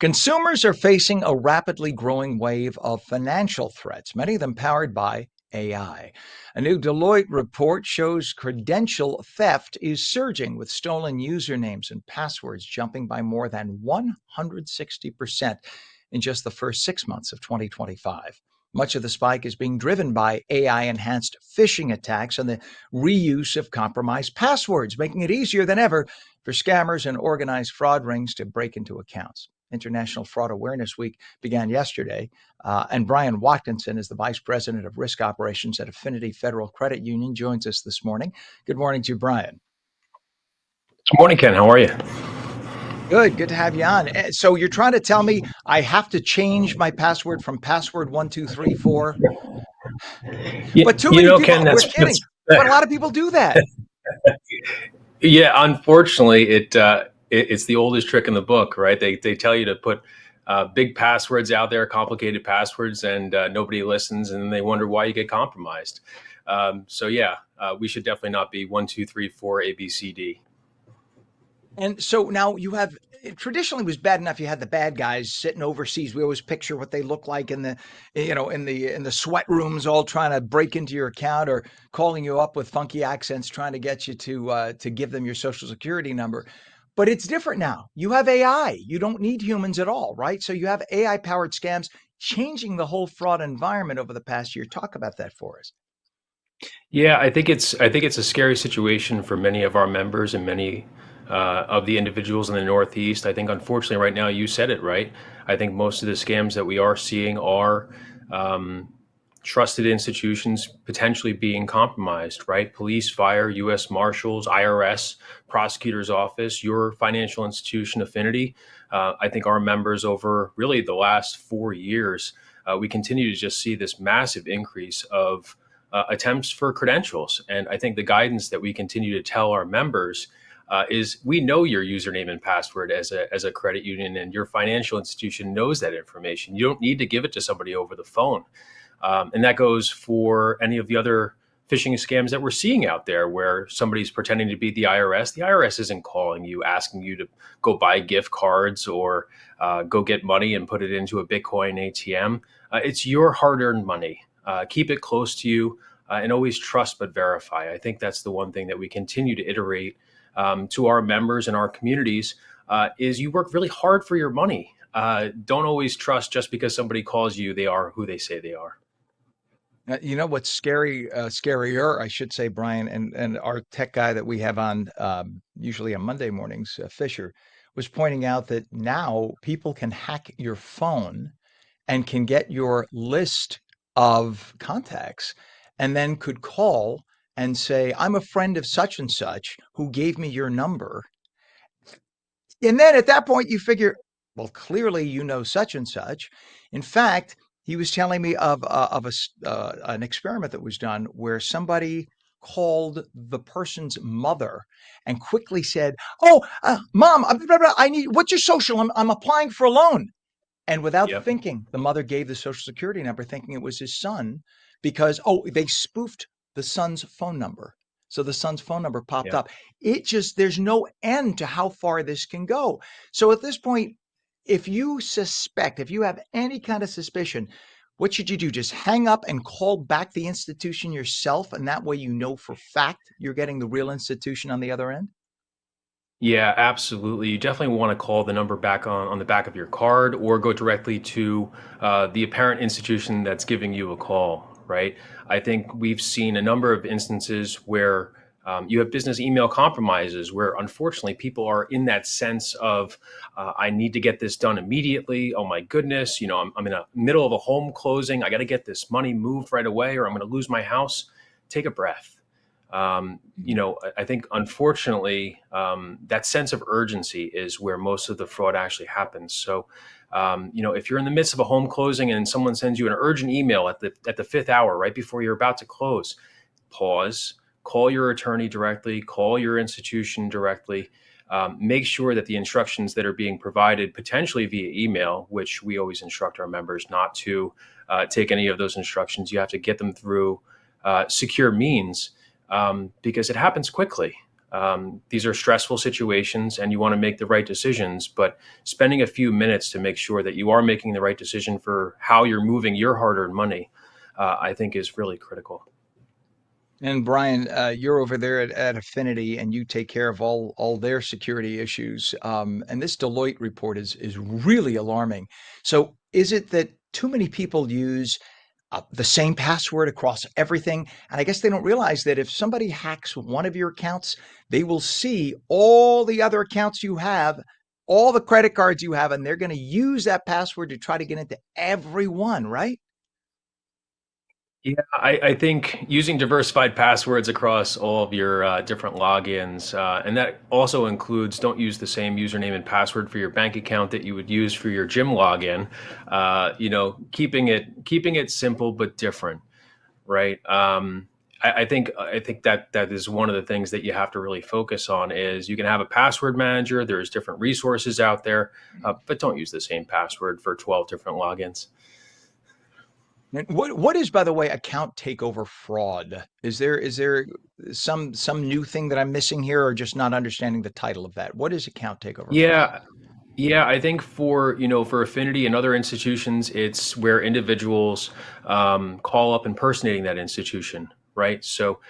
Consumers are facing a rapidly growing wave of financial threats, many of them powered by AI. A new Deloitte report shows credential theft is surging, with stolen usernames and passwords jumping by more than 160% in just the first 6 months of 2025. Much of the spike is being driven by AI enhanced phishing attacks and the reuse of compromised passwords, making it easier than ever for scammers and organized fraud rings to break into accounts. International Fraud Awareness Week began yesterday, and Bryan Watkinson is the Vice President of Risk Operations at Affinity Federal Credit Union, joins us this morning. Good morning to you, Bryan. Good morning, Ken. How are you? Good to have you on. So you're trying to tell me I have to change my password from password 1234, but too many people. Ken, We're kidding, but a lot of people do that. yeah. Unfortunately, it's the oldest trick in the book, right? They tell you to put big passwords out there, complicated passwords, and nobody listens, and then they wonder why you get compromised. We should definitely not be 1234 ABCD. And so now you have, it traditionally was bad enough you had the bad guys sitting overseas. We always picture what they look like in the, in the sweat rooms, all trying to break into your account or calling you up with funky accents, trying to get you to give them your social security number. But it's different now. You have AI. You don't need humans at all, right? So you have AI powered scams changing the whole fraud environment over the past year. Talk about that for us. Yeah, I think it's a scary situation for many of our members and many of the individuals in the Northeast. I think, unfortunately, right now, you said it right. I think most of the scams that we are seeing are trusted institutions potentially being compromised, right? Police, fire, U.S. Marshals, IRS, prosecutor's office, your financial institution, Affinity. I think our members over really the last 4 years, we continue to just see this massive increase of attempts for credentials. And I think the guidance that we continue to tell our members is we know your username and password as a credit union, and your financial institution knows that information. You don't need to give it to somebody over the phone. And that goes for any of the other phishing scams that we're seeing out there where somebody's pretending to be the IRS. The IRS isn't calling you, asking you to go buy gift cards or go get money and put it into a Bitcoin ATM. It's your hard-earned money. Keep it close to you and always trust but verify. I think that's the one thing that we continue to iterate to our members and our communities is you work really hard for your money. Don't always trust just because somebody calls you, they are who they say they are. You know what's scarier, I should say, Bryan, and our tech guy that we have on usually on Monday mornings, Fisher, was pointing out that now people can hack your phone and can get your list of contacts and then could call and say, I'm a friend of such and such who gave me your number. And then at that point, you figure, well, clearly you know such and such. In fact, he was telling me of an experiment that was done where somebody called the person's mother and quickly said, "Oh, mom, blah, blah, I need what's your social? I'm applying for a loan." And without Yep. thinking, the mother gave the social security number, thinking it was his son, because they spoofed the son's phone number. So the son's phone number popped Yep. up. There's no end to how far this can go. So at this point, if you suspect, if you have any kind of suspicion, what should you do? Just hang up and call back the institution yourself. And that way you know for fact you're getting the real institution on the other end? Yeah, absolutely. You definitely want to call the number back on the back of your card or go directly to the apparent institution that's giving you a call, right? I think we've seen a number of instances where you have business email compromises where unfortunately people are in that sense of, I need to get this done immediately. Oh my goodness, I'm in the middle of a home closing. I got to get this money moved right away or I'm going to lose my house. Take a breath. I think unfortunately that sense of urgency is where most of the fraud actually happens. So, if you're in the midst of a home closing and someone sends you an urgent email at the fifth hour, right before you're about to close, pause, call your attorney directly, call your institution directly. Make sure that the instructions that are being provided potentially via email, which we always instruct our members not to take any of those instructions. You have to get them through secure means because it happens quickly. These are stressful situations, and you want to make the right decisions. But spending a few minutes to make sure that you are making the right decision for how you're moving your hard-earned money, I think, is really critical. And Brian, you're over there at Affinity, and you take care of all their security issues. And this Deloitte report is really alarming. So, is it that too many people use the same password across everything? And I guess they don't realize that if somebody hacks one of your accounts, they will see all the other accounts you have, all the credit cards you have, and they're going to use that password to try to get into every one, right? Yeah, I think using diversified passwords across all of your different logins, and that also includes don't use the same username and password for your bank account that you would use for your gym login. Keeping it simple but different, right? I think that is one of the things that you have to really focus on. Is you can have a password manager. There's different resources out there, but don't use the same password for 12 different logins. And what is, by the way, account takeover fraud? Is there some new thing that I'm missing here, or just not understanding the title of that? What is account takeover fraud? Yeah, yeah, I think for Affinity and other institutions, it's where individuals call up impersonating that institution, right? So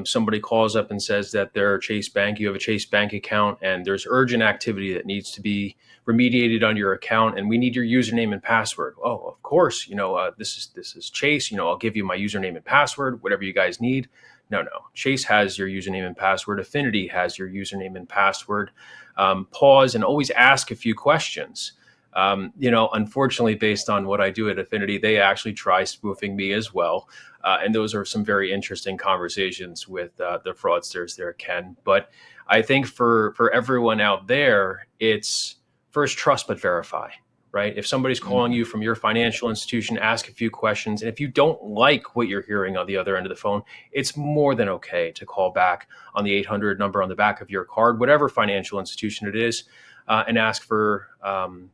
somebody calls up and says that they're Chase Bank, you have a Chase Bank account, and there's urgent activity that needs to be remediated on your account, and we need your username and password. Oh, of course, this is Chase. I'll give you my username and password, whatever you guys need. No, no, Chase has your username and password. Affinity has your username and password. Pause and always ask a few questions. Unfortunately, based on what I do at Affinity, they actually try spoofing me as well. And those are some very interesting conversations with the fraudsters there, Ken. But I think for everyone out there, it's first trust but verify, right? If somebody's calling Mhm. you from your financial institution, ask a few questions. And if you don't like what you're hearing on the other end of the phone, it's more than okay to call back on the 800 number on the back of your card, whatever financial institution it is, and ask for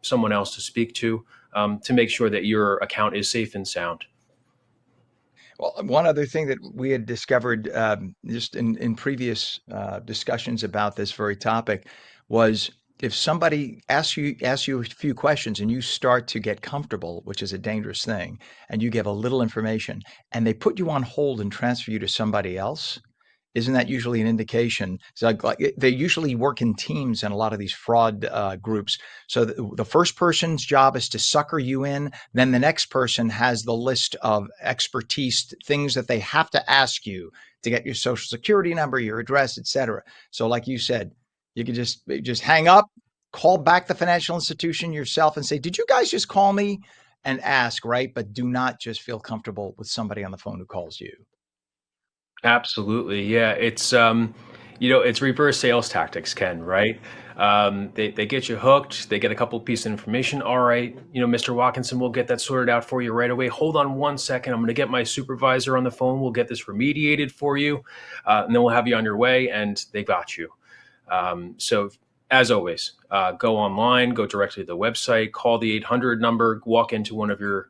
someone else to speak to make sure that your account is safe and sound. Well, one other thing that we had discovered just in previous discussions about this very topic was if somebody asks you a few questions and you start to get comfortable, which is a dangerous thing, and you give a little information, and they put you on hold and transfer you to somebody else, isn't that usually an indication? So they usually work in teams in a lot of these fraud groups. So the first person's job is to sucker you in. Then the next person has the list of expertise, things that they have to ask you to get your social security number, your address, etc. So, like you said, you could just hang up, call back the financial institution yourself, and say, "Did you guys just call me?" And ask, right? But do not just feel comfortable with somebody on the phone who calls you. Absolutely. Yeah. It's reverse sales tactics, Ken, right? They get you hooked. They get a couple pieces of information. All right. Mr. Watkinson, we'll get that sorted out for you right away. Hold on one second. I'm going to get my supervisor on the phone. We'll get this remediated for you. And then we'll have you on your way. And they got you. So, as always, go online, go directly to the website, call the 800 number, walk into one of your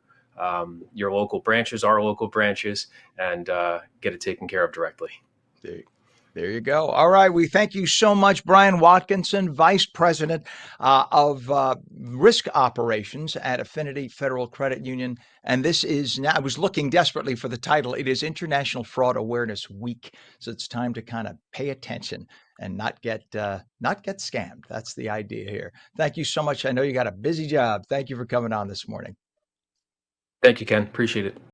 local branches, our local branches, and get it taken care of directly. There, there you go. All right. We thank you so much, Bryan Watkinson, Vice President of Risk Operations at Affinity Federal Credit Union. And this is now, I was looking desperately for the title. It is International Fraud Awareness Week. So it's time to kind of pay attention and not get scammed. That's the idea here. Thank you so much. I know you got a busy job. Thank you for coming on this morning. Thank you, Ken. Appreciate it.